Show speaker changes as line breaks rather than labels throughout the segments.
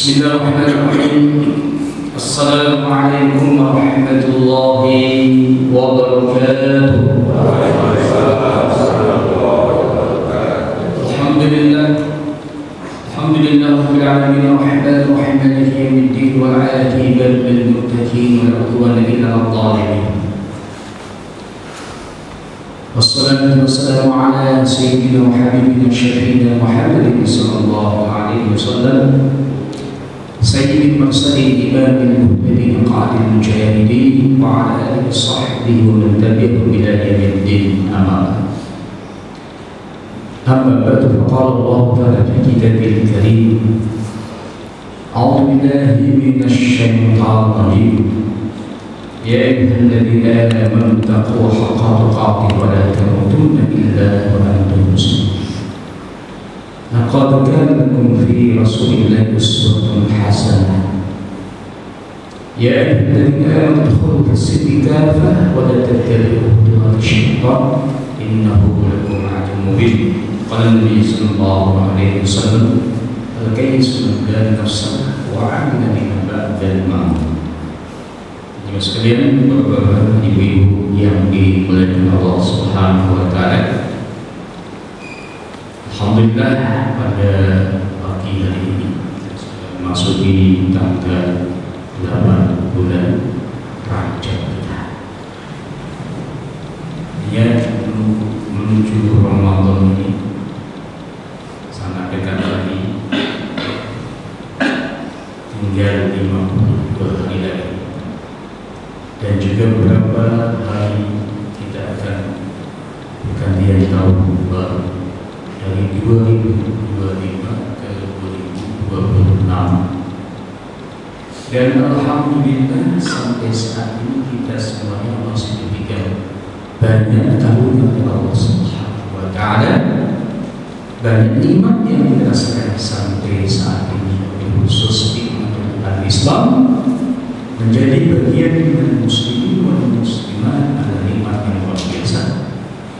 Bismillahirrahmanirrahim. Assalamualaikum warahmatullahi wabarakatuh. Alhamdulillah rabbil alamin arrahmanir rahim maliki yaumiddin wal 'aqibatu lil muttaqin wa la 'udwana illa 'alal zalimin. Wassalatu wassalamu ala sayyidina wa habibina syafiina Muhammadin sallallahu alaihi wasallam sayyidil mursalin imamil muhtadin qa'idil mujahidin wa ala alihi sahbihi wa man tabi'ahum ila yaumiddin. Amma ba'du, faqala Allah ta'ala fi kitabil karim a'udzu billahi minasy syaithanir rajim. Ya ayyuhalladzina amanu taqullaha haqqa tuqatih wa la tamutunna illa wa antum muslimun. Laqad kana lakum fi rasulillahi uswatun hasanah. Ya ayyuhalladzina amanu udkhulu fis-silmi kaffah wa la tattabi'u khutuwati syaitan innahu lakum 'aduwwun mubin. Qala Nabi sallallahu alaihi wasallam, al-kayyisu man dana nafsahu wa 'amila bima ba'dal maut. Sekalian, bapak-bapak, ibu-ibu yang dimuliakan Allah Subhanahu wa Ta'ala, alhamdulillah pada pagi hari ini memasuki tanggal 8 bulan Rajab kita. Dia menuju Ramadan ini sangat dekat lagi, tinggal 52 hari lagi. Dan juga beberapa hari kita akan bergantian tahun baru dari 2025 ke 2026. Dan alhamdulillah sampai saat ini kita semuanya masih diberikan banyak karunia oleh Allah Subhanahu wa Ta'ala, banyak nikmat yang kita rasakan sampai saat ini, khusus di Islam menjadi bagian dari muslimin dan muslimat. Ada nikmat yang luar biasa,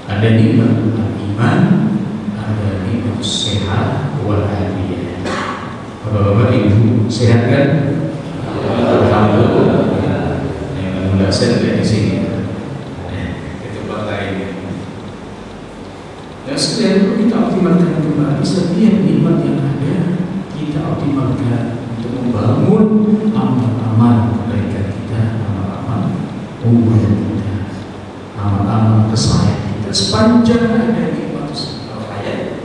ada nikmat iman, ada nikmat sehat wal afiyah. Bapak-bapak, ibu sehat kan? Alhamdulillah. Alhamdulillah saya ada di sini. Ke tempat lain. Dan sekalian kita optimalkan kembali setiap nikmat yang ada, kita optimalkan untuk membangun amal-amal kebaikan kita, amal-amal umur kita, amal-amal kesayangan kita. Sepanjang ada nikmat hayat,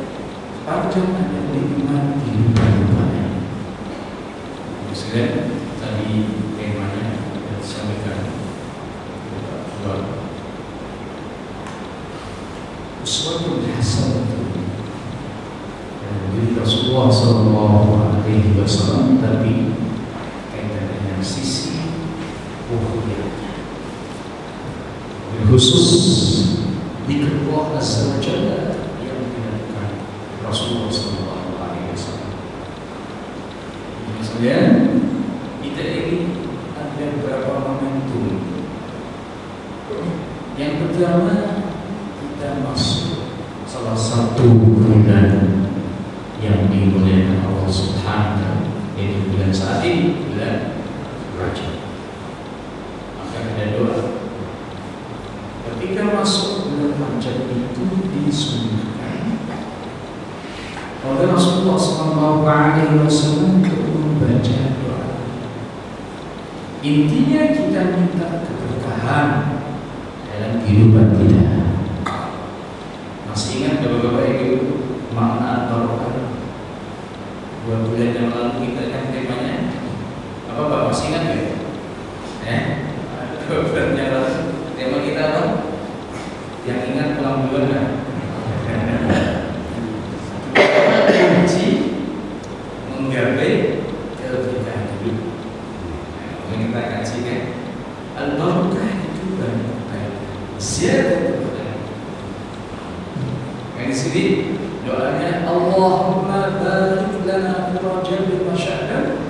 sepanjang ada nikmat kehidupan dunia. Sekalian, tadi temanya yang disampaikan uswatun hasanah dari Rasulullah sallallahu alaihi wasallam, tapi kaitan dengan sisi ruhiyahnya, khusus zikr Allah azza wa jalla yang dilakukan Rasulullah sallallahu alaihi wasallam. Misalnya kita ini ada beberapa momentum. Yang pertama, kita masuk salah satu bulan yang dimuliakan Allah Subhanahu wa Ta'ala, yaitu bulan saat ini, bulan Rajab. Maka ada doa ketika masuk bulan Rajab itu disunnahkan oleh Rasulullah sallallahu alaihi wasallam untuk membaca doa. Intinya kita minta keberkahan dalam kehidupan kita. Masih ingat bapak-bapak ibu makna barokah? 2 bulan yang lalu kita kan temanya apa Pak? Masih ingat ya? 2 bulan yang lalu tema kita apa? Yang ingat pulang duluan kan? Kunci menggapai keberkahan hidup. Yang kita kaji kan? Al-barokah itu banyak baik. Ziyadah keberkahan. Yang di sini doanya Allahumma barik lana fi Rajab wa Sya'ban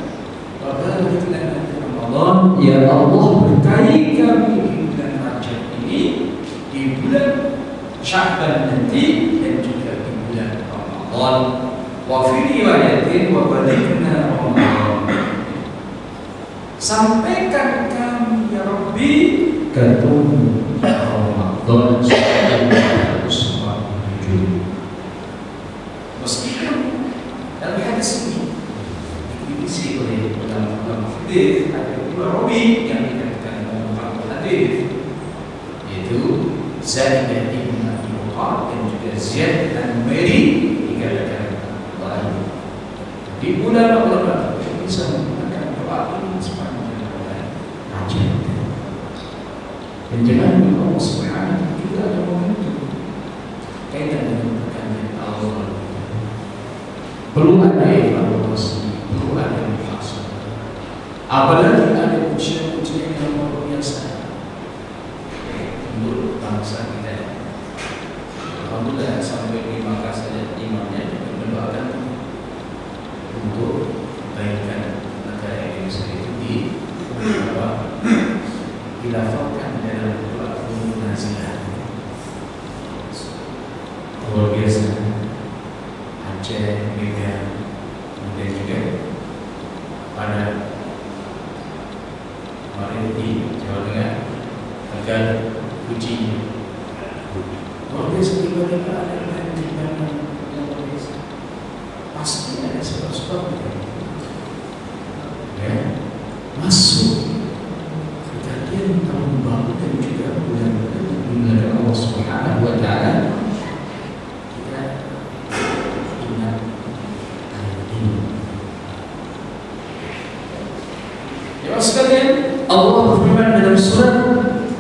wa barik lana fi Ramadan. Ya Allah, berkahi kami di bulan Rajab ini, di bulan Sya'ban nanti, dan juga di bulan Ramadan. Wa fi riwayatin wa barik lana Ramadan.
sampaikan kami ya Rabbi
ketemu Ramadan 1447.
Meskipun dalam hadis ini diisi oleh ulama hadis ada dua rawi yang dikatakan dalam hadis, yaitu Zaid bin Abi Waqqas dan juga Ziyad an-Numairi dikatakan baik. Di ulama bisa menggunakan doa ini sepanjang bulan Rajab. Dan jangan lupa Allah Subhanahu juga ada momentum kaitan dengan perkataan Allah. Perlu ada evaluasi, perlu ada muhasabah. Apalagi ada ujian-ujian yang luar biasa untuk bangsa kita. Alhamdulillah sampai di Makassar imamnya juga mendoakan untuk kebaikan negara Indonesia itu dilafalkan dalam doa nasihat. Luar biasa. Aceh, Medan, kemudian juga pada kemarin di Jawa Tengah agar uji luar biasa. Tiba-tiba ada banjir yang luar biasa. Pasti ada sebab-sebab ya masuk kejadian tahun baru dan juga bulan Allah Subhanahu wa Ta'ala. Sekalian, Allah berfirman dalam surat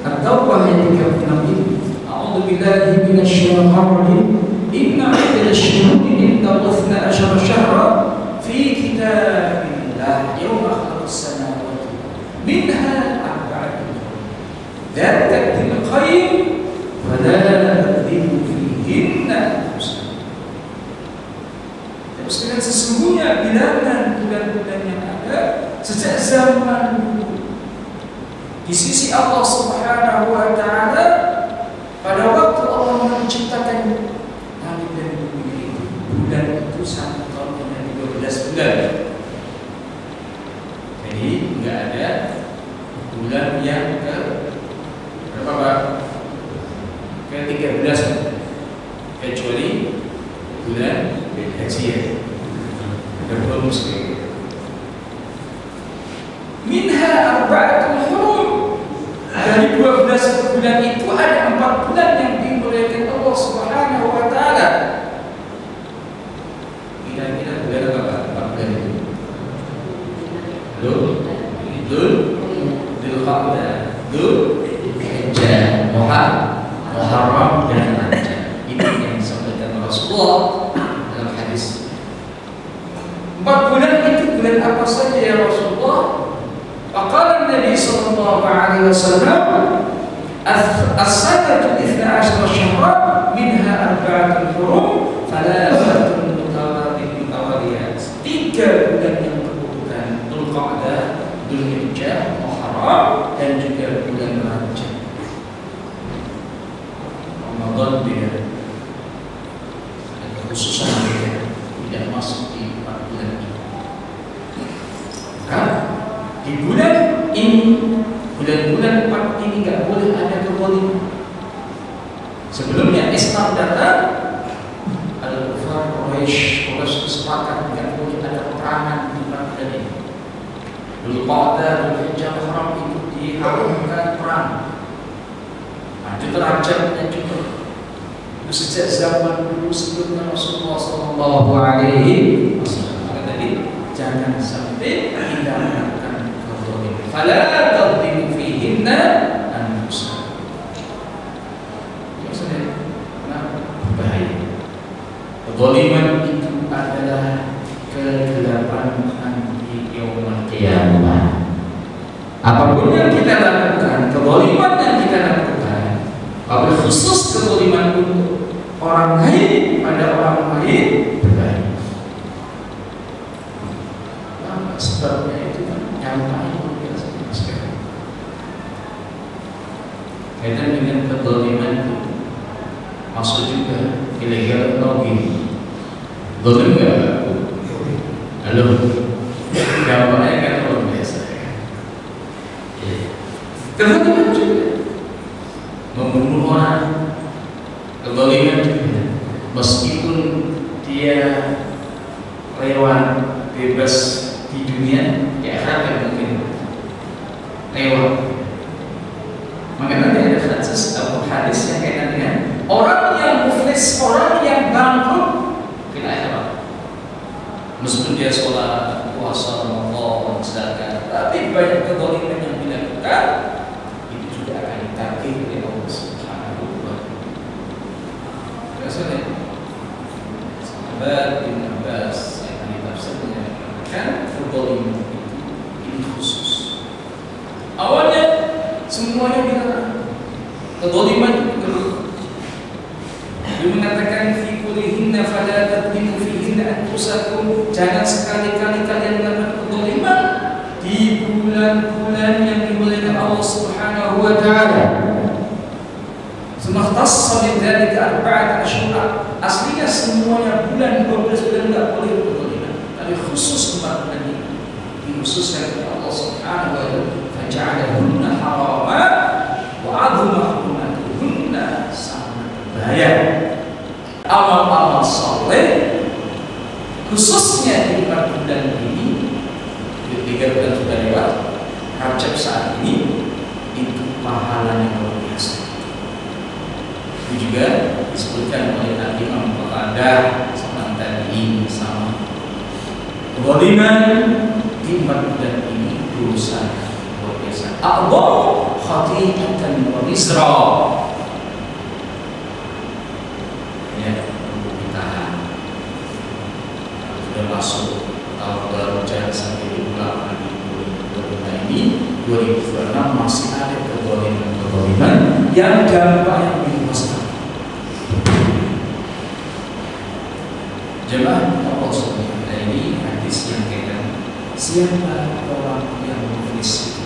At-Taubah ayat 36 ini, A'udzu billahi minasyaitonir rajim. Inna 'iddatasy-syuhuri 'inda Allahi 12 syahra fi kitabillah yawma khalaqas samawati minha arba'atun dzatun qayyim wa la tadhibu fihinna. Sekalian, sesungguhnya bilangan bulan-bulan yang ada sejak zaman dulu di sisi Allah Subhanahu wa Ta'ala pada waktu Allah menciptakan langit dan bumi itu, bulan itu satu tahun hanya 12 bulan. Jadi nggak ada bulan yang ke berapa Pak? Ke 13, kecuali bulan Haji. Ada muslim. Minha arba'atul hurum. Dari 12 bulan itu ada 4 bulan yang dimuliakan Allah Subhanahu wa Ta'ala. Kira-kira bulan apa? 4 bulan itu. Dzulqa'dah, Dzulhijjah, Muharram dan Rajab. Ini yang disampaikan Rasulullah dalam hadis. 4 bulan itu bulan apa saja ya Rasulullah? Faqala Nabi sallallahu alaihi wasallam as-sanatu 12 syahran minha arba'atun hurum thalathatun mutawaliyat. 3 bulan yang berurutan, Dzulqa'dah, Dzulhijjah, Muharram dan juga bulan Rajab. Ramadan tidak ada khususan, tidak masuk di 4 bulan ini. Di bulan ini, bulan-bulan 4 ini nggak boleh ada kezaliman. Sebelumnya Islam datang, Al-Kufar Quraisy sepakat nggak boleh ada peperangan di 4 bulan ini. Dzulqa'dah, Dzulhijjah, Muharram itu diharamkan perang. Lanjut Rajab dan juga itu sejak zaman dulu sebelum Rasulullah Sallallahu Alaihi Wasallam. Tadi jangan sampai kita melakukan kezaliman. Fala tadhimu fihinna anfusakum. Maksudnya, bahaya. Kezaliman itu adalah kegelapan nanti yaumul qiyamah. Apapun yang kita lakukan, kezaliman yang kita lakukan, wabil khusus kezaliman untuk orang lain pada orang lain berbahaya. Sebabnya itu kan nyampaikan biasa sekali. Kaitan dengan kezaliman itu masuk juga ilegal logging. Zalim nggak? Halo, dampaknya kan luar biasa. membunuh orang, kezaliman juga. Meskipun dia lewat bebas di dunia, di akhirat yang mungkin lewat. Maka nanti ada hadis yang kaitan dengan orang yang muflis, orang yang bangkrut di akhirat. Meskipun dia sholat, puasa, Ramadan, zakat, tapi banyak kezaliman yang dilakukan, itu juga akan ditagih oleh Allah Subhanahu wa Ta'ala. Sahabat Ibn Abbas yang ditafsirnya mengatakan kezaliman itu khusus. Awalnya semuanya dilarang. Kezaliman itu dia mengatakan fi kullihinna fala taqdimu fihinna anfusakum, jangan sekali-kali kalian melakukan kezaliman di bulan-bulan yang dimuliakan Allah Subhanahu wa Ta'ala. Semahtas bidzalika arba'at asyhur. Aslinya semuanya bulan 12 bulan enggak boleh kezaliman, tapi khusus 4 bulan ini dikhususkan oleh Allah Subhanahu wa Ta'ala. Faja'alahunna harama wa 'azama hurmatuhunna, sangat berbahaya. Amal-amal saleh khususnya di 4 bulan ini, 3 bulan sudah lewat, Rajab saat ini, itu pahalanya luar biasa. Itu juga disebutkan oleh Imam Qatadah sama tadi sama kezaliman di 4 bulan ini dosa luar biasa. A'dham khati'atan wa isra. Ya, ditahan. Sudah masuk tahun baru, jangan sampai diulang lagi. 2025 ini, 2026 masih ada kezaliman yang dampaknya lebih luas. Jemaah Allah SWT, ini hadis yang kaitan siapa orang yang muflis itu?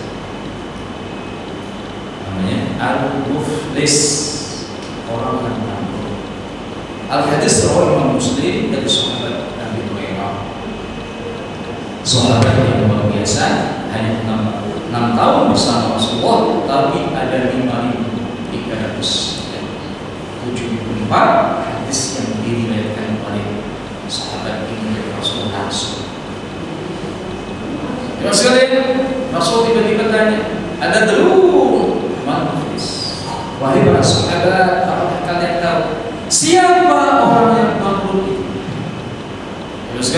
Namanya al-muflis, orang yang bangkrut. Al-hadis riwayat Imam Muslim dari sahabat Nabi Hurairah, sahabat yang luar biasa, hanya 6 tahun bersama Rasulullah, tapi ada 5.374 hadis yang diriwayatkan oleh sahabat ini dari Rasulullah. Terus Rasul tiba-tiba tanya, ada dulu muflis. Wahai para sahabat, apakah kalian tahu siapa orang yang bangkrut itu? Terus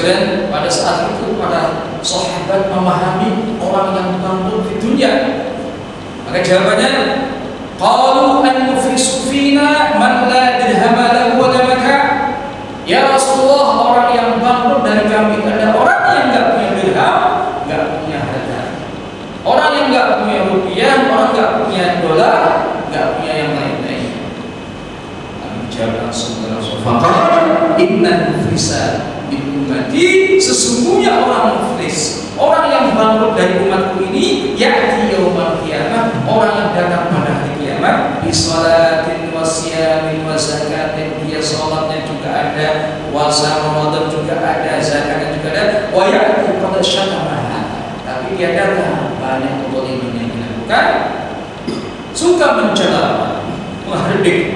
pada saat itu para sahabat memahami orang yang bangkrut di dunia. Maka jawabannya, qalu an-muflisu fina man la dirhama lahu wa la mata'. Ya Rasulullah, orang yang bangkrut dari kami ada orang yang enggak punya dirham, enggak punya harta. Orang yang enggak punya rupiah, orang enggak punya dolar, enggak punya yang lain-lain. Kami jawab langsung ke Rasulullah, innal muflisa min ummati, sesungguhnya orang muflis, orang yang bangkrut dari umatku ini, ya'ti yaumal qiyamah, orang yang datang pada hari kiamat, bi shalatin wa siyamin wa zakatin, dia salatnya juga ada, puasa Ramadan juga ada, zakatnya juga ada, wa ya'ti qad syatamaha, tapi dia datang banyak kezaliman yang dilakukan, suka mencela, menghardik,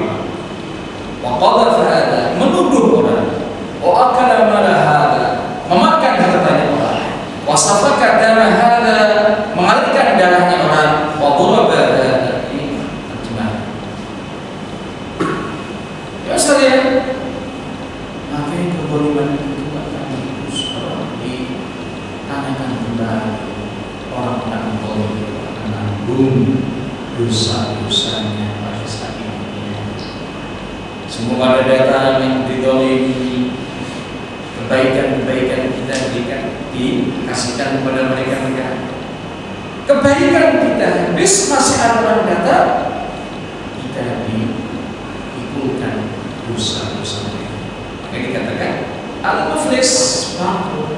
wa qadhafa hadha, menuduh orang, wa akala mala hadha, memakan hartanya orang, wa safaka dama hadha, mengalirkan darahnya orang, wa daraba hadha, ini terjemahan. Ya sekalian, makanya kezaliman itu akan ditanyakan kembali. Orang-orang kezaliman itu akan menanggung dosa-dosanya pada saat ini. Semua ada datang yang dizalimi, kebaikan-kebaikan kita dikasihkan kepada mereka. Kebaikan kita habis, masih ada orang datang, kita diikulkan dosa-dosa mereka. Maka dikatakan al-muflis, bangkrut.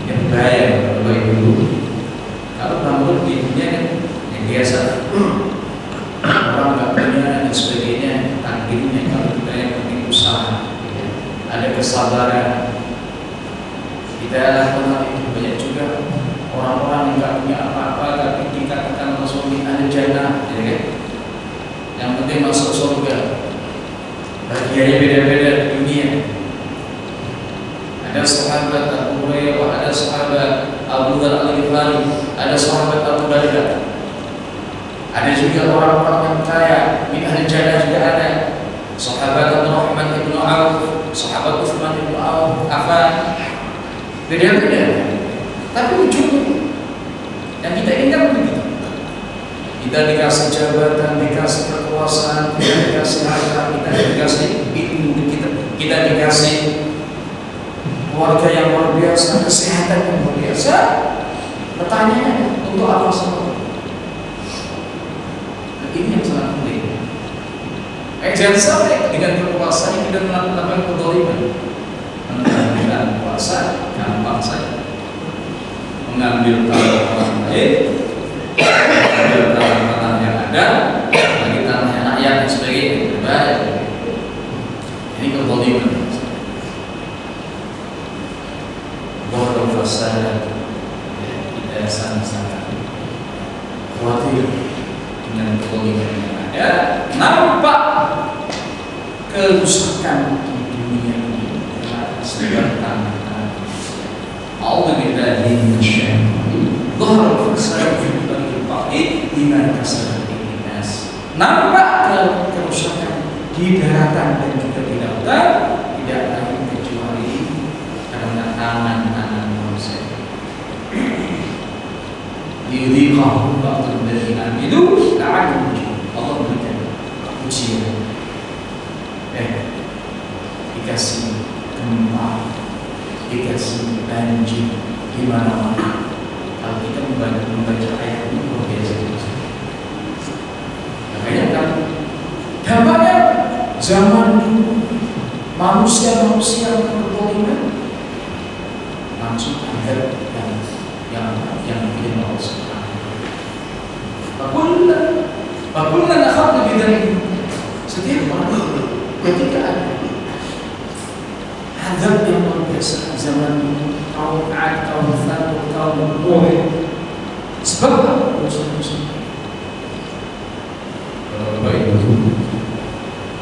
Yang bahaya kalau dulu. Kalau bangkrut di dunia kan yang biasa, orang nggak punya dan sebagainya, takdirnya. Kalau kita yang penting usaha, ada kesabaran, kita lakukan itu. Banyak juga orang-orang yang nggak punya apa-apa tapi dikatakan Rasul min ahli jannah, ya kan? Yang penting bahagianya beda-beda di dunia. Ada sahabat Abu Hurairah, ada sahabat Abu Dzar Al-Ghifari, ada sahabat Abu Darda. Ada juga orang-orang yang kaya, min ahli jannah juga ada. Sahabat Abdurrahman ibnu Auf, sahabat Utsman ibnu Affan. Beda-beda. Tapi ujungnya yang kita ingat begitu. Kita dikasih jabatan, dikasih kekuasaan, kita dikasih harta, kita dikasih ilmu, kita dikasih keluarga yang luar biasa, kesehatan yang luar biasa. Pertanyaannya, untuk apa semua? Nah, ini yang sangat penting. Jangan sampai dengan kekuasaan kita melakukan kezaliman. Mengambil kuasa gampang saja, mengambil tanah orang lain, mengambil tanah yang ada, bagi tanah rakyat dan sebagainya, berbahaya. Ini kezaliman. Bodoh fasad, kita sangat-sangat khawatir dengan kezaliman yang ada. Nampak kerusakan di dunia ini karena sebab tanah. A'udzubillahi minasyaitonir rajim. Dhahara al-fasad fil barri wal bahri bima kasabat aydin nas. Nampak kerusakan di daratan dan juga di lautan, tidak lain kecuali karena tangan-tangan manusia. Yudhiqahu ba'dul ladzina amilu la'allahum yarji'un. Allah berikan ujian. Dikasih gempa, dikasih banjir di mana-mana. Kalau kita membaca ayat ini luar biasa. Makanya kan dampaknya zaman dulu manusia-manusia yang berzaliman langsung ada yang bikin Allah Subhanahu. Bakulna nakhafna bidzalik. Setiap orang ketika ada azab yang luar biasa zaman kaum Ad, kaum Thamud, kaum Nuh. Sebab apa? Dosa-dosa. Kalau baik itu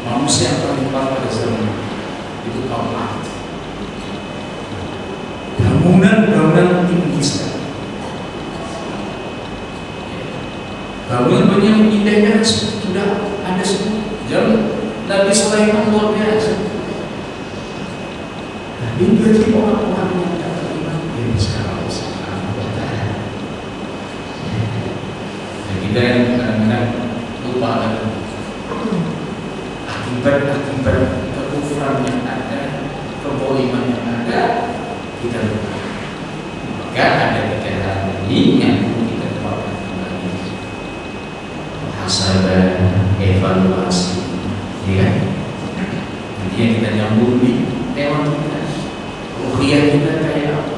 manusia yang paling parah pada zaman itu kaum Ad. Bangunan tinggi sekali. Bangunan yang indahnya sudah ada semua. Zaman Nabi Sulaiman luar biasa. Tapi bagi orang-orang yang tidak beriman, ini sekarang Allah Subhanahu wa Ta'ala. Dan kita yang kadang-kadang lupa akibat kekufuran yang ada, kezaliman yang ada, kita lupa. Maka ada tiga hal ini yang perlu kita keluarkan kembali. Muhasabah, evaluasi, ya kan? Nanti yang kita nyambung di tema kita. Ruhiyah kita kayak apa?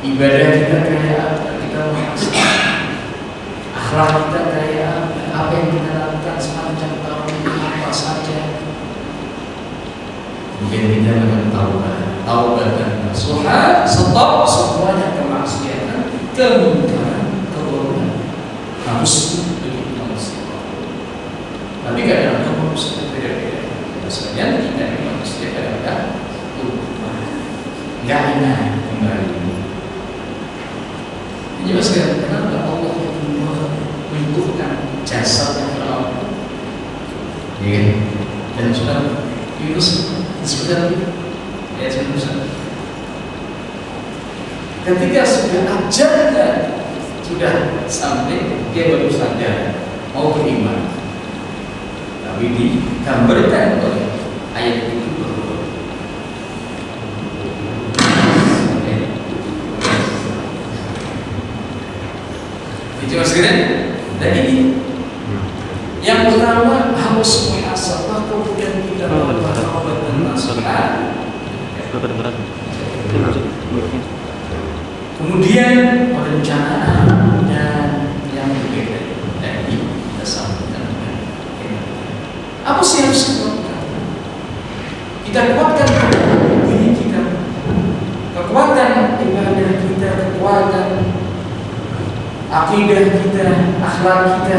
Ibadah kita kayak apa? Kita muhasabah. Akhlak kita kayak apa? Apa yang kita lakukan sepanjang tahun ini apa saja? Mungkin kita akan taubat dan nasuha, stop semuanya kemaksiatan, kemungkaran, keburukan. Harus begitu manusia. Tapi kadang-kadang manusia beda-beda. Misalnya kita ini manusia kadang-kadang nggak ingat kembali. Menjelaskan kenapa Allah mengukuhkan jasad yang terawat, ya, dan sudah Yunus sebenarnya ya ketika sudah ajalnya sudah sampai, dia baru sadar mau beriman, tapi digambarkan oleh ayat itu berulang. Dijelaskan dan ini yang pertama harus muhasabah, kemudian kita melakukan taubat dan nasuha. Kemudian perencanaan dan yang berbeda dari kita sampaikan dengan apa sih yang harus kita lakukan? Kita kuatkan diri kita, kekuatan ibadah kita, kekuatan akidah kita, akhlak kita.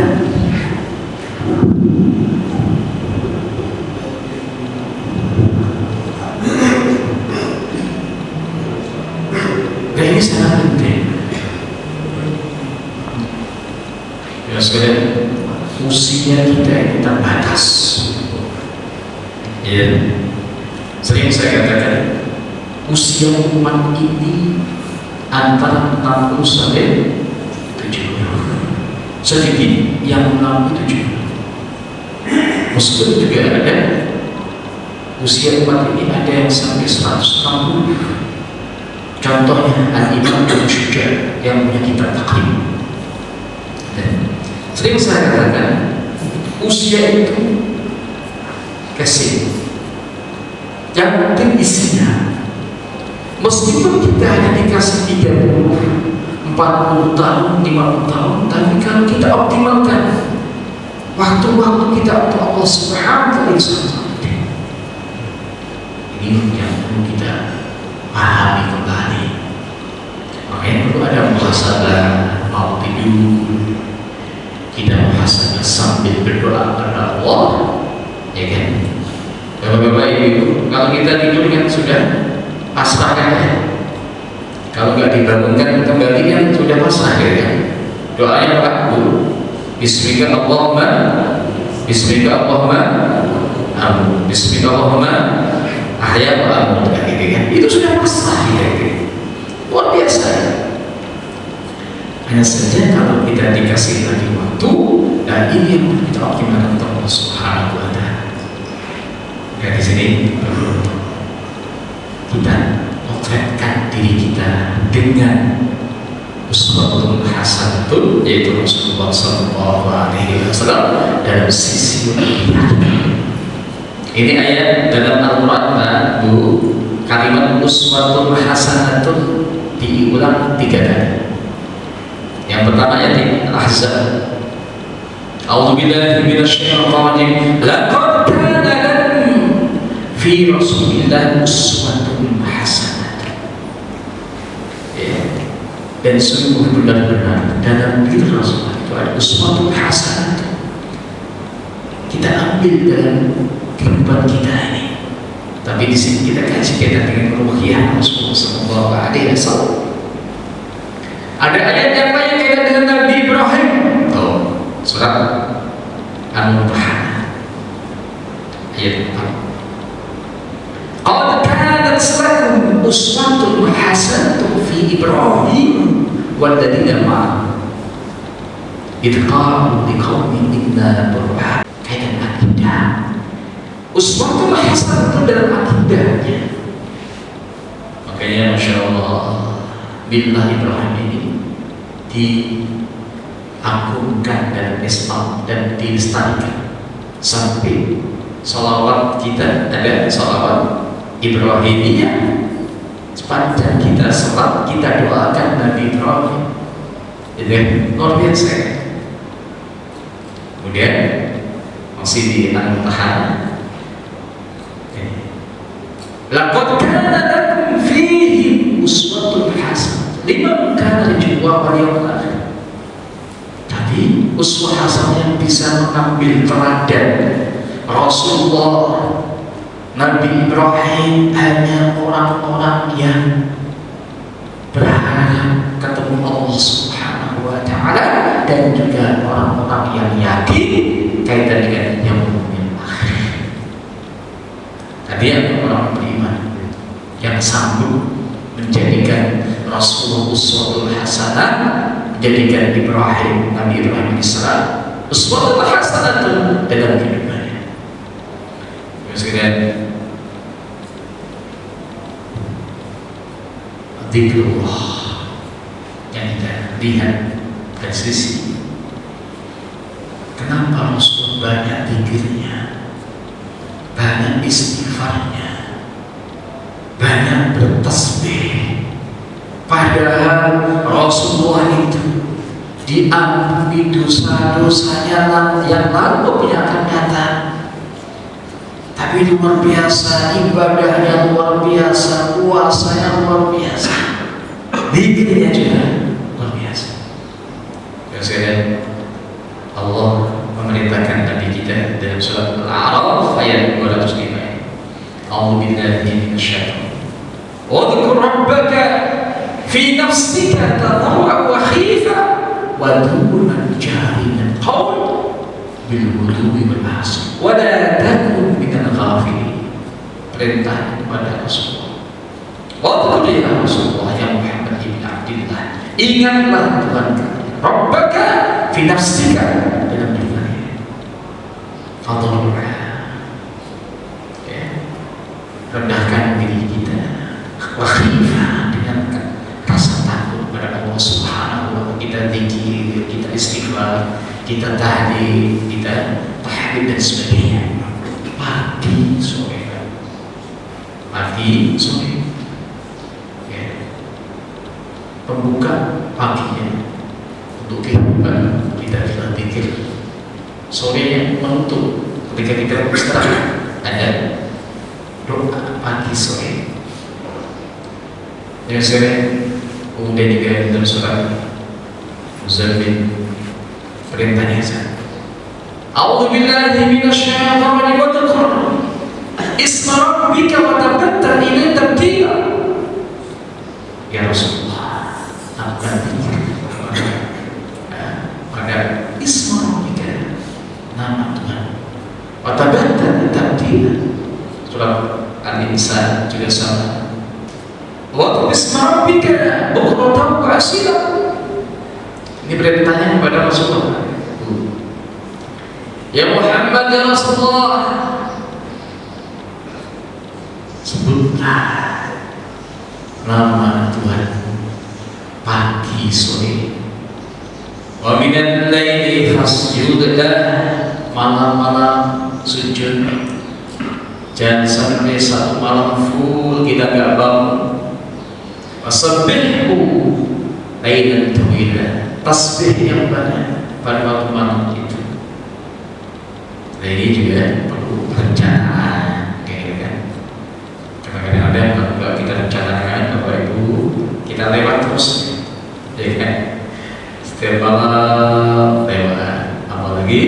usia kita itu terbatas. Ya, sering saya katakan usia umat ini antara 60 sampai 70. Sedikit yang 60-70. Meskipun juga ada usia umat ini ada yang sampai 160. Contohnya Al-Imam Al-Syuja yang punya kitab Taqrib. Sering saya katakan usia itu kasih, yang penting isinya. Meskipun kita hanya dikasih 30, 40 tahun, 50 tahun, tapi kalau kita optimalkan waktu-waktu kita untuk Allah Subhanahu wa Ta'ala, ini yang perlu kita pahami kembali. Makanya perlu ada muhasabah mau tidur, kita muhasabah sambil berdoa kepada Allah, ya kan? Bapak-bapak ibu, kalau kita tidur kan sudah pasrahkan ya. Kalau nggak dibangunkan kembali kan sudah pasrah ya kan? Doanya apa Bu? Bismika Allahumma, Bismika Allahumma, Bismika Allahumma ahya wa amut, gitu kan? Itu sudah pasrah ya kan? Luar biasa ya. Hanya saja kalau kita dikasih lagi waktu, dan ini yang kita optimalkan untuk Allah Subhanahu wa Ta'ala. Dan di sini perlu kita potretkan diri kita dengan uswatun hasanatun, yaitu Rasulullah SAW dalam sisi ibadah. Ini ayat dalam Al-Quran, Bu, kalimat uswatun hasanatun diulang 3 kali. Yang pertama ayat Al-Ahzab. A'udzubillahi minasyaitonir rajim. Laqad kana lakum fi Rasulillah uswatun hasanah. Ya. Dan sungguh benar-benar dalam diri Rasulullah itu ada uswatun hasanah. Kita ambil dalam kehidupan kita ini. Tapi di sini kita kaji kaitan dengan ruhiyah Rasulullah sallallahu alaihi wasallam. Ada ayat yang banyak kaitan dengan Nabi Ibrahim. Oh, surat Al-Mumtahanah ayat 4. Qad kanat lakum uswatun hasanatun fi Ibrahim wal ladzina ma'ahu idh qalu liqaumin inna burra. Kaitan akidah. Uswatun hasanatun dalam akidahnya. Makanya Masya Allah, Billah Ibrahim ini diagunkan dalam Islam dan dilestarikan sampai salawat kita ada salawat Ibrahimiyah. Sepanjang kita salat kita doakan Nabi Ibrahim. Jadi luar biasa. Kemudian masih di Al-Mumtahanah. Laqad kana lakum fihi uswatun hasanah liman kana yarjullaha wal yawmal akhir. Tapi uswah hasanah yang bisa mengambil teladan Rasulullah, Nabi Ibrahim hanya orang-orang yang berharap ketemu Allah Subhanahu wa Ta'ala, dan juga orang-orang yang yakin kaitan dengan yaumul akhir. Tadi yang orang beriman yang sanggup menjadikan Rasulullah uswatul hasanah, menjadikan Ibrahim, Nabi Ibrahim Islam uswatul hasanah dalam kehidupannya. Kemudian zikrullah yang kita lihat dari sisi kenapa Rasul banyak zikirnya, banyak istighfarnya, banyak bertasbih. Padahal Rasulullah itu diampuni dosa-dosanya yang lalu yang akan datang. Tapi luar biasa, ibadahnya luar biasa, puasanya luar biasa, zikirnya juga luar biasa. Kemudian Allah memerintahkan Nabi kita dalam surat Al-A'raf ayat 205. A'udzubillahi minasyaitonir rajim. Wadhkur rabbaka fi nafsika tadarru'an wa khifatan wa dunan jahri min qawl bil ghudwi wal asal wa la takun minal ghafilin. Perintah kepada Rasulullah. Wa ya Rasulullah ya Muhammad ibn Abdillah, ingatlah Tuhan kalian, Rabbaka fi nafsika, dalam diri kalian. Fadhurra, ya, rendahkan diri kita, wa khifah, dengan rasa takut pada Allah Subhanahu wa Ta'ala. Kita zikir, kita istighfar, kita tahlil, kita tahmid dan sebagainya. Pagi sore, pagi sore, ya. Pembuka paginya untuk kehidupan kita zikir, sorenya menutup ketika kita beristirahat ada doa pagi sore. Yang sering kemudian juga dalam surat Muzammil perintahnya saya, A'udzu billahi minasyaitonir rajim wa dzkur isma rabbika wa tabattal ilaihi tabtila. Ya Rasulullah, akan pada isma rabbika, nama Tuhan, wa tabattal tabtila. Surat Al-Insan juga sama. Wa isma rabbika bukratan wa asila. Ini perintahnya kepada Rasulullah. Ya Muhammad ya Rasulullah, sebutlah nama Tuhan pagi sore. Wa minal laili fasjudlah, malam-malam sujud. Jangan sampai satu malam full kita gak bangun. Wasabbihhu lailan tawila, tasbih yang banyak pada waktu malam itu. Nah ini juga perlu perencanaan, kayak kan. Kadang-kadang ada yang kalau kita rencanakan, Bapak Ibu, kita lewat terus, ya kan. Setiap malam lewat, apalagi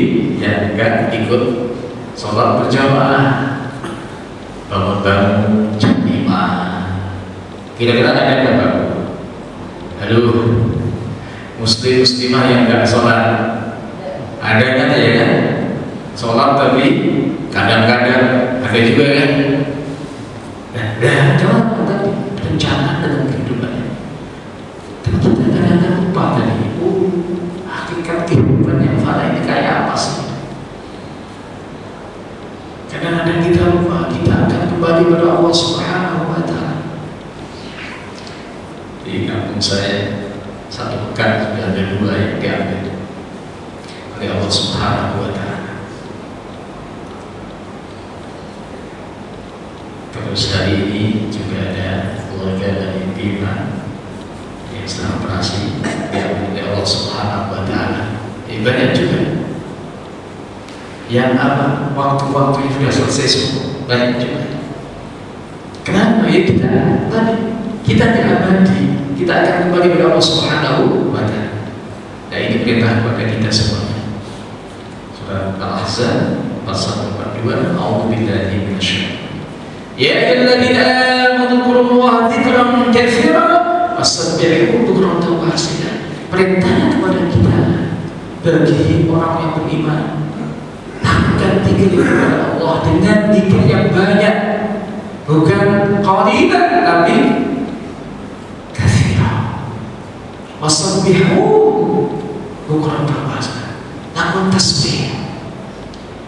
yang enggak ikut sholat berjamaah, bangun-bangun jam 5. Kira-kira ada nggak Pak? Aduh, muslimah yang nggak sholat, ada kan ya kan? Sholat tapi kadang-kadang ada juga kan? Nah, jangan tadi rencana dalam kehidupannya. Tapi kita kadang-kadang lupa tadi. Hakikat kehidupan yang fana ini kayak apa sih? Kadang-kadang kita lupa, kita akan kembali pada Allah Subhanahu wa Ta'ala. Di kampung saya satu pekan sudah ada 2 yang diambil oleh Allah Subhanahu wa Ta'ala. Terus hari ini juga ada keluarga dari Bima yang sedang operasi diambil oleh Allah Subhanahu wa Ta'ala. Banyak juga yang apa waktu-waktu sudah selesai semua, banyak juga. Kenapa? Ya kita tadi kita abadi, kita akan kembali kepada Allah Subhanahu wa Ta'ala. Nah ini perintah kepada kita semuanya. Surat Al-Ahzab pasal 42, A'udzu billahi minasyaitonir. Ya ayyuhalladzina amanu dzkurullaha dzikran katsiran wasabbihuhu bukratan wa asila. Perintahnya kepada kita bagi orang yang beriman, lakukan zikir kepada Allah dengan zikir yang banyak, bukan qalilan tapi katsiran. Wasabbihuhu bukratan wa asila. Lakukan tasbih.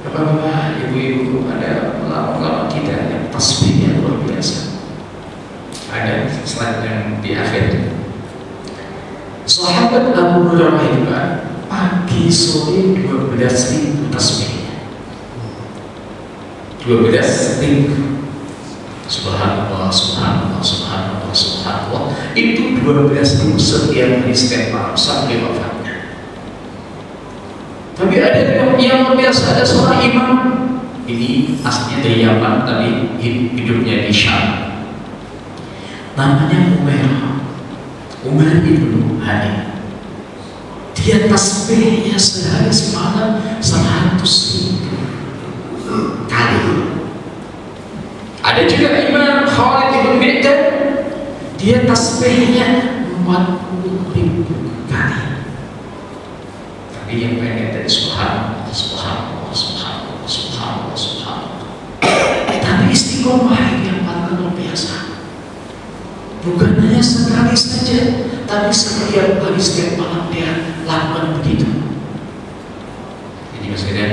Bapak-bapak, ibu-ibu, ada ulama-ulama kita yang tasbihnya luar biasa. Ada slide yang di akhir. Sahabat Abu Hurairah itu pagi sore 12.000 tasbihnya. 12.000. Subhanallah, subhanallah, subhanallah, subhanallah. Itu 12.000 setiap hari setiap malam sampai wafatnya. Tapi ada yang luar biasa, ada seorang imam, ini aslinya dari Yaman tapi hidupnya di Syam, namanya Umar ibnu Hani. Dia tasbihnya sehari semalam 100.000 kali. Ada juga Imam Khalid ibn Mi'dan, dia tasbihnya 40.000 kali. Tapi yang pengen dari Subhanallah
subhanallah, subhanallah, subhanallah, subhanallah. Tapi istiqomah ini yang paling luar biasa. Bukan hanya sekali saja, tapi setiap hari, setiap malam dia lakukan begitu. Jadi maksudnya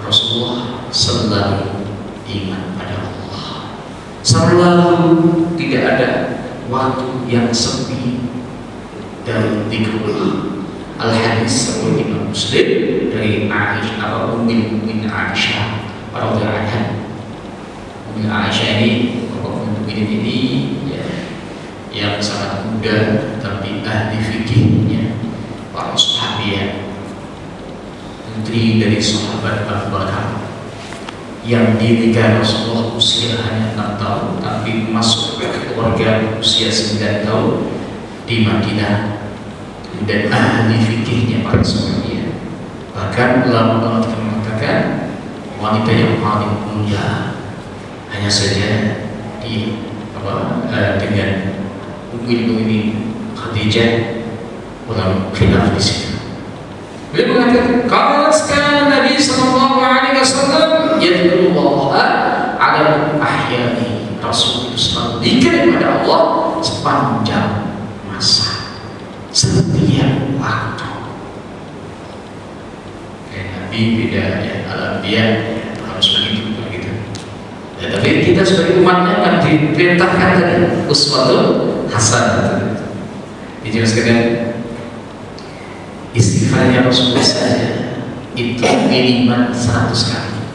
Rasulullah selalu ingat pada Allah. Selalu tidak ada waktu yang sepi dari zikrullah. Al-hadis sebuah Imam Muslim dari Aisyah Ummul Mukminin Aisyah radhiyallahu anha. Ummul Aisyah ini ya, yang sangat muda tapi ahli fikihnya para sahabat, menteri dari sahabat Abu Bakar, yang dinikah Rasulullah usia hanya 6 tahun tapi masuk ke keluarga usia 9 tahun di Madinah, dan ahli fikihnya para sahabat. Bahkan ulama mengatakan wanita yang paling mulia hanya saja dengan Ummul Mukminin Khadijah, ulama khilaf di situ. Beliau mengatakan, kalau sekarang Nabi sallallahu alaihi wasallam yadullah ala ahyani, Rasul itu selalu zikir kepada Allah sepanjang masa, setiap waktu. Kayak Nabi beda ya, al-anbiya harus begitu. Ya, tapi kita sebagai umatnya akan diperintahkan tadi uswatun hasanah. Dijelaskan istighfarnya Rasulullah saja itu minimal 100 kali.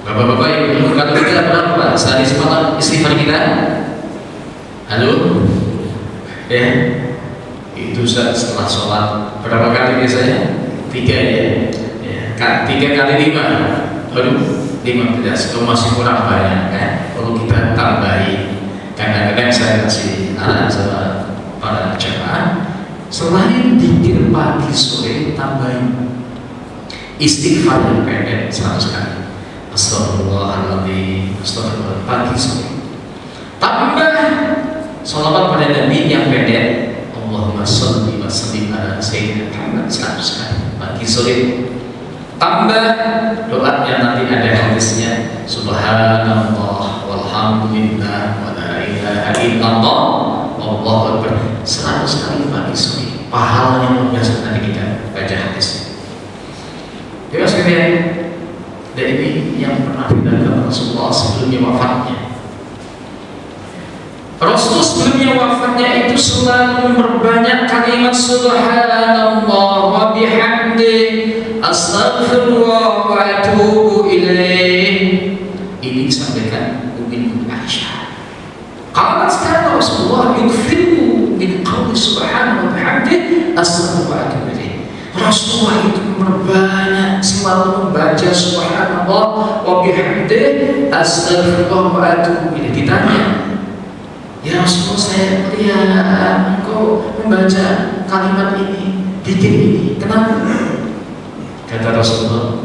Bapak-bapak yang berkata kita berapa sehari semalam istighfar kita? Halo? Ya, itu setelah sholat berapa kali biasanya? 3 ya. 3 kali 5. Aduh, 15, itu masih kurang banyak kan? Perlu kita tambahi. Kadang-kadang saya kasih arahan sama para jemaah, selain zikir pagi sore, tambahin istighfar yang pendek 100 kali. Astagfirullahaladzim, astagfirullah pagi sore. Tambah sholawat pada Nabi yang pendek, Allahumma sholli wa sallim ala sayyidina Muhammad 100 kali pagi sore. Tambah doa yang nanti ada hadisnya, subhanallah walhamdulillah wa la ilaha illallah wallahu akbar 100 kali pagi sore. Pahalanya luar biasa, nanti kita baca hadisnya. Jadi sekalian, dan ini yang pernah dilakukan Rasulullah sebelumnya wafatnya. Rasul sebelumnya wafatnya itu selalu memperbanyak kalimat subhanallah wa bihamdihi astaghfirullah wa atubu ilaih. Ini disampaikan Ummu Aisyah. Kalau sekarang Rasulullah yukfiru min qawli subhanallah wa bihamdihi astaghfirullah wa atubu ilaih. Rasulullah itu memperbanyak selalu membaca subhanallah wa bihamdihi astaghfirullah wa atubu ilaih. Ditanya, ya Rasulullah, saya melihat engkau membaca kalimat ini, zikir ini, kenapa? Kata Rasulullah,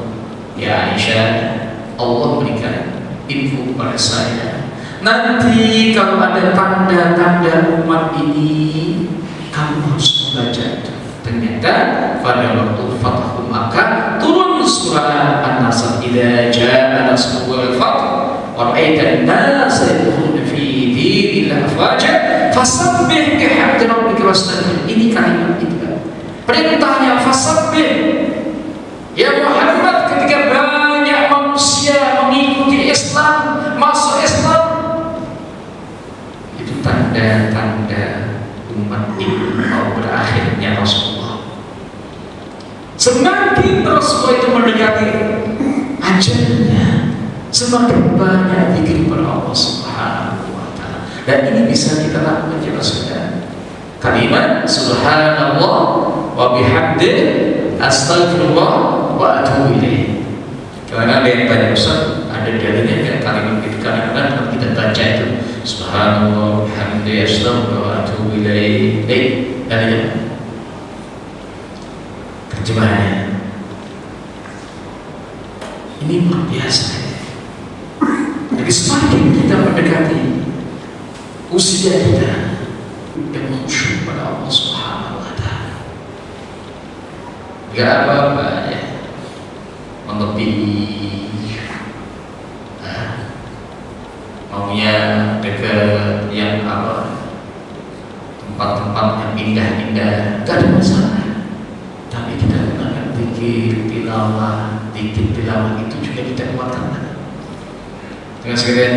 ya Aisyah, Allah berikan info kepada saya, nanti kalau ada tanda-tanda umat ini, kamu harus membaca itu. Ternyata pada waktu Fathu Makkah turun surah An-Nasr, idza jaa nasrul fath wa ra'aita an-nasa yadkhuluna fi dinillahi afwaja fasabbih bihamdi rabbika wastaghfir. Ini kalimat itu. Perintahnya fasabbih. Ya Muhammad, ketika banyak manusia mengikuti Islam, masuk Islam, itu tanda-tanda umat ini mau berakhirnya Rasulullah. Semakin Rasulullah itu mendekati ajalnya, semakin banyak zikir kepada Allah Subhanahu wa Ta'ala. Dan ini bisa kita lakukan jelaskan. Kalimat subhanallah wa bihamdihi astaghfirullah wa atubu ilaih. Karena ada yang tanya, Ustaz, ada dalilnya kan kalimat itu? Kadang-kadang kita baca itu subhanallah wa bihamdihi astaghfirullah wa atubu ilaih. Dalilnya terjemahannya ini luar biasa. Jadi semakin kita mendekati usia kita dan khusyuk pada Allah Subhanahu wa Ta'ala, nggak apa-apa ya, melebihi maunya dekat yang tempat-tempat yang indah-indah, nggak ada masalah. Tapi kita gunakan zikir tilawah itu juga kita kuatkan. Dengan sekalian,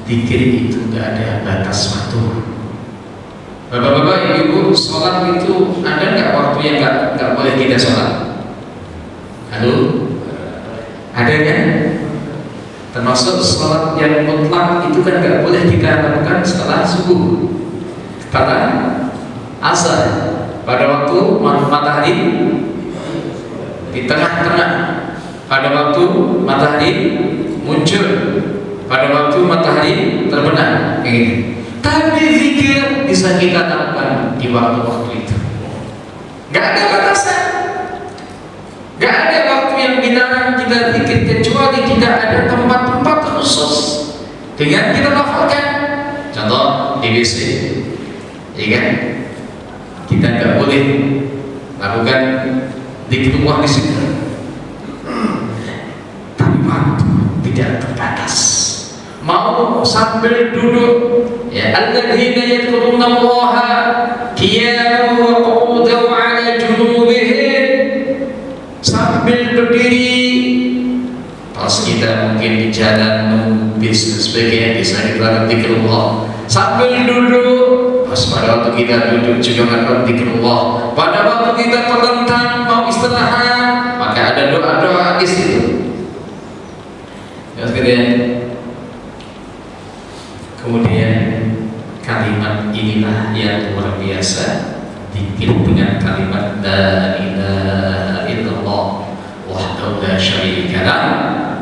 zikir itu nggak ada batas waktu. Bapak-bapak, ibu-ibu, sholat itu ada nggak waktu yang nggak boleh kita sholat? Halo, ada kan? Termasuk sholat yang mutlak itu kan nggak boleh kita lakukan setelah subuh, setelah asar, pada waktu matahari di tengah-tengah, pada waktu matahari muncul, pada waktu matahari terbenam, kayak gitu. Tapi zikir bisa kita lakukan di waktu-waktu itu. Gak ada batasan, gak ada waktu yang dilarang kita zikir kecuali tidak ada tempat-tempat khusus dengan kita lafalkan. Contoh di WC, ya kan? Kita nggak boleh lakukan zikrullah di situ. Tapi waktu tidak terbatas. Mau sambil duduk, ya alladzina yadhkurunallaha qiyaman wa qu'udan wa 'ala junubihim, sambil berdiri. Pas kita mungkin di jalan bis dan sebagainya bisa kita lakukan zikrullah. Sambil duduk, pas pada waktu kita duduk juga melakukan zikrullah. Pada waktu kita terlentang mau istirahat, maka ada doa-doa di situ. Kemudian kalimat inilah yang luar biasa, zikir dengan kalimat la ilaha illallah wahdahu la syarika lah,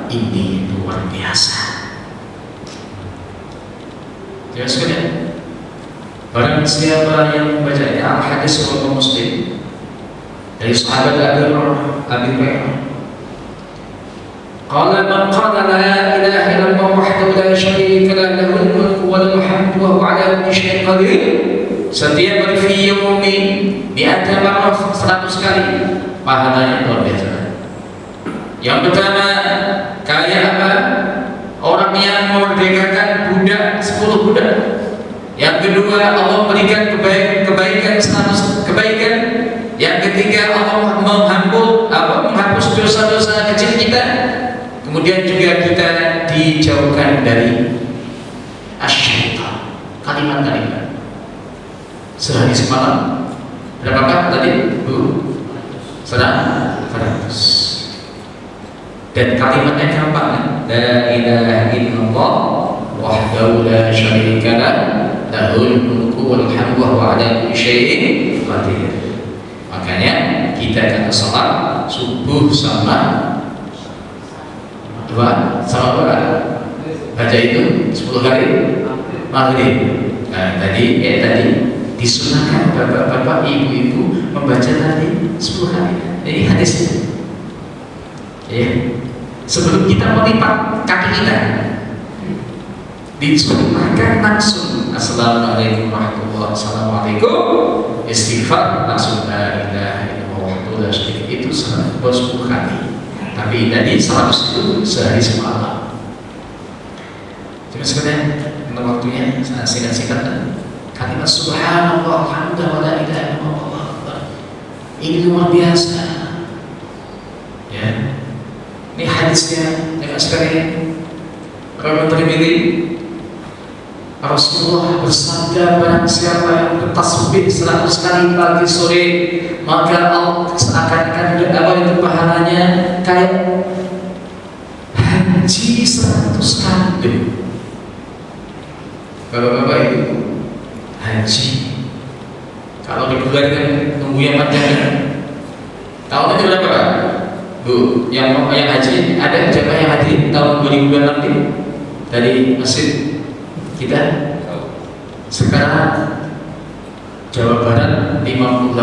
ini luar biasa. Ya sekalian, barang siapa yang membacanya, hadis riwayat Muslim dari sahabat Abi Hurairah, qala man qala la ilaha illallah wahdahu la syarika lah lahul mulku wa lahul hamdu wa huwa ala kulli syai'in qadir, setiap hari fi yaumin mi'ata marrah, 100 kali, pahalanya luar biasa. Yang pertama, kayak apa? Orang yang memerdekakan budak 10 budak. Yang kedua, Allah memberikan kebaikan 100 kebaikan. Yang ketiga, Allah menghapus dosa-dosa kecil kita. Kemudian juga kita dijauhkan dari asyaitan. Kalimat-kalimat sehari semalam berapa tadi? 100. Dan kalimatnya gampang, la ilaha illallah wahdahu la syarika lah lahul mulku wal hamdu wa huwa ala kulli syai'in qadir. Makanya kita kata salat subuh sama dua baca itu 10 kali maghrib. Nah, tadi disunahkan bapak-bapak, ibu-ibu membaca tadi 10 kali. Ini hadisnya. Ya. Sebelum kita melipat kaki kita, disunahkan langsung assalamualaikum warahmatullahi wabarakatuh, assalamualaikum, istighfar, langsung la ilaha illallah wahdahu la syarika lah, itu 10 kali. Tapi tadi 100 itu sehari semalam. Jadi sekalian, untuk waktunya singkat-singkat, kalimat subhanallah alhamdulillah wa la ilaha illallah, ini luar biasa. Ya. Ini hadisnya, jangan sekalian. Kalau Tirmidzi, Rasulullah bersabda, barang siapa yang bertasbih 100 kali pagi sore, maka Allah seakan-akan itu pahalanya kayak haji 100 kali. Kalau bapak itu haji, kalau di bulan kan nunggu yang panjang. Tahun itu berapa Pak? Bu, yang haji, ada jamaah yang haji tahun 2006 ini dari masjid kita. Sekarang Jawa Barat 58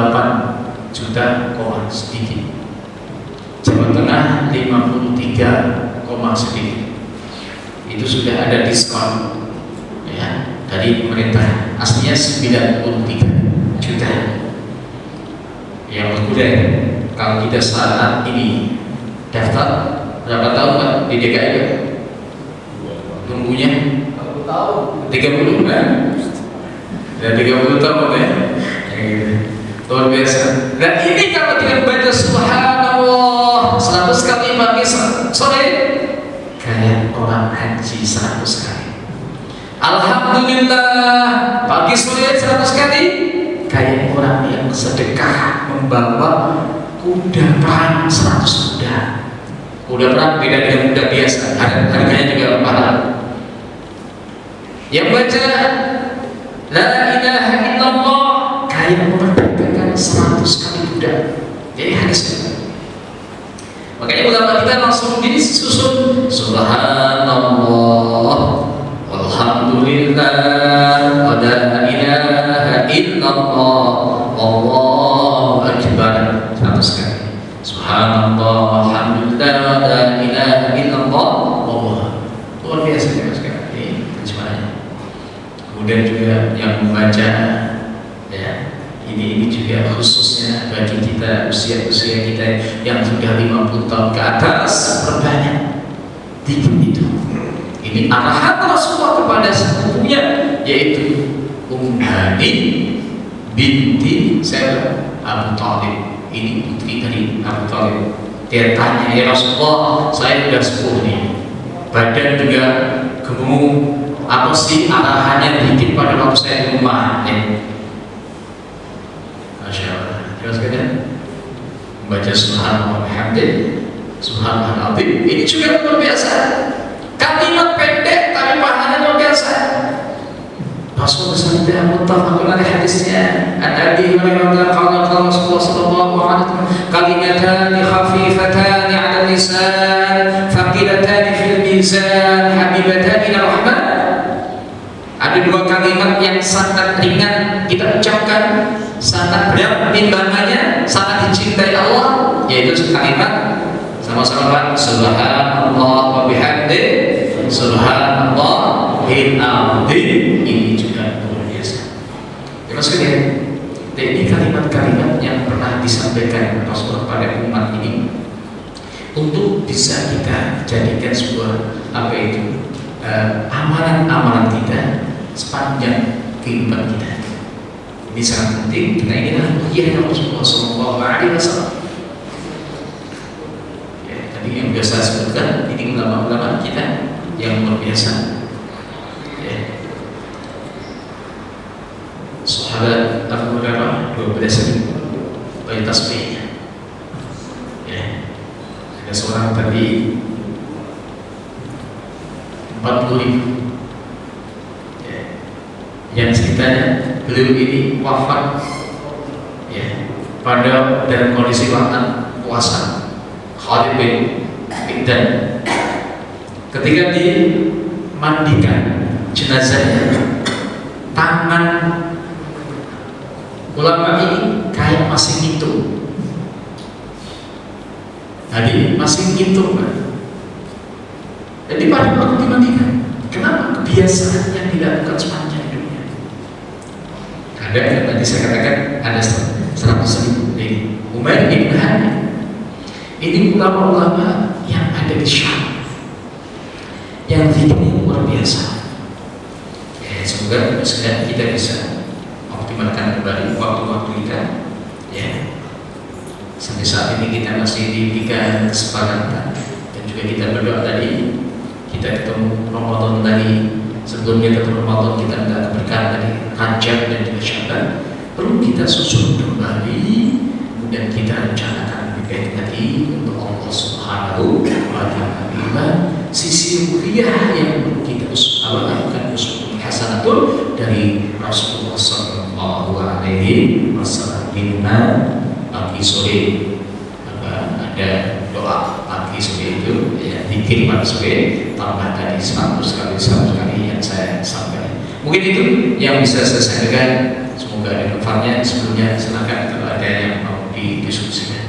juta sedikit, Jawa Tengah 53 sedikit. Itu sudah ada diskon ya dari pemerintah. Aslinya 93 juta. yang reguler. Kalau kita saat ini daftar berapa tahun Pak di DKI Pak? Tunggunya 30 kan? Dan 30 tahun ya. Luar biasa. Dan ini kalau kita baca subhanallah 100 kali pagi sore, kayak orang haji 100 kali. Alhamdulillah pagi sore 100 kali, kayak orang yang sedekah membawa kuda perang 100 kuda. Kuda perang beda dengan kuda biasa, harganya juga mahal. Yang baca la ilaha illallah kayak memerdekakan 100 kali kuda. Jadi hadisnya. Makanya ulama kita langsung disusun subhanallah walhamdulillah wa la ilaha illallah wallahu akbar 100 kali. Subhanallah alhamdulillah wa la ilaha illallah wallahu. Luar biasa ya sekali. Ini terjemahannya. Kemudian juga yang membaca ya, ini juga khususnya bagi kita usia kita yang sudah 50 tahun ke atas, perbanyak dikit itu. Ini arahan Rasulullah kepada sepupunya, yaitu Hani binti Abu Thalib. Ini putri dari Abu Thalib. Dia tanya, ya Rasulullah, saya sudah sepuh nih, badan juga gemuk, apa sih arahannya dikit pada waktu saya di rumah ya? Masya Allah. Terus kan membaca subhanallah hamdih, subhanallah azim. Ini juga luar biasa. Kalimat pendek tapi pahalanya luar biasa. Rasul bersabda muttafaqun alaih hadisnya. An-Nabi Hurairah qala Rasulullah sallallahu alaihi wasallam kalimatani khafifatani 'ala lisan thaqilatani fil mizan habibatani ila rahman. Ada dua kalimat yang sangat ringan kita ucapkan, sangat berat timbangannya, sangat dicintai Allah, yaitu kalimat sama-sama subhanallah wa bihamdihi subhanallahil azim. Ini juga luar biasa. Terus kemudian ini kalimat-kalimat yang pernah disampaikan Rasulullah pada umat ini untuk bisa kita jadikan sebuah amalan-amalan kita sepanjang kehidupan kita. Ini sangat penting karena inilah wahyu Rasulullah SAW. Ya, tadi yang biasa sebutkan ini ulama-ulama kita yang luar biasa. Ya. Sahabat Abu Hurairah 12.000 bayi tasbihnya. Ya. Ada seorang tadi 40.000. Yang ceritanya beliau ini wafat ya pada dalam kondisi puasa. Khalid bin Middan ketika dimandikan jenazahnya, tangan ulama ini kayak masih ngitung. Jadi masih ngitung kan? Jadi pada waktu dimandikan, kenapa kebiasaan yang dilakukan sepanjang ada yang tadi saya katakan ada 100.000 ini Umair bin Hani. Ini ulama-ulama yang ada di Syam yang zikirnya luar biasa. Ya, semoga kita bisa optimalkan kembali waktu-waktu kita ya. Sampai saat ini kita masih diberikan kesempatan dan juga kita berdoa tadi kita ketemu Ramadan tadi. Sebelum kita ketemu Ramadan kita tidak berkat dari Rajab dan juga Syaban, perlu kita susun kembali dan kita rencanakan lebih baik lagi untuk Allah Subhanahu wa Ta'ala. Sisi ruhiyah yang perlu kita lakukan usul hasanatul dari Rasulullah Sallallahu Alaihi Wasallam. Lima pagi sore ada doa pagi sore itu ya, dikir pagi sore tambah tadi 100 kali yang saya sampaikan. Mungkin itu yang bisa saya sampaikan. Semoga ada manfaatnya. Sebelumnya silakan kalau ada yang mau didiskusikan.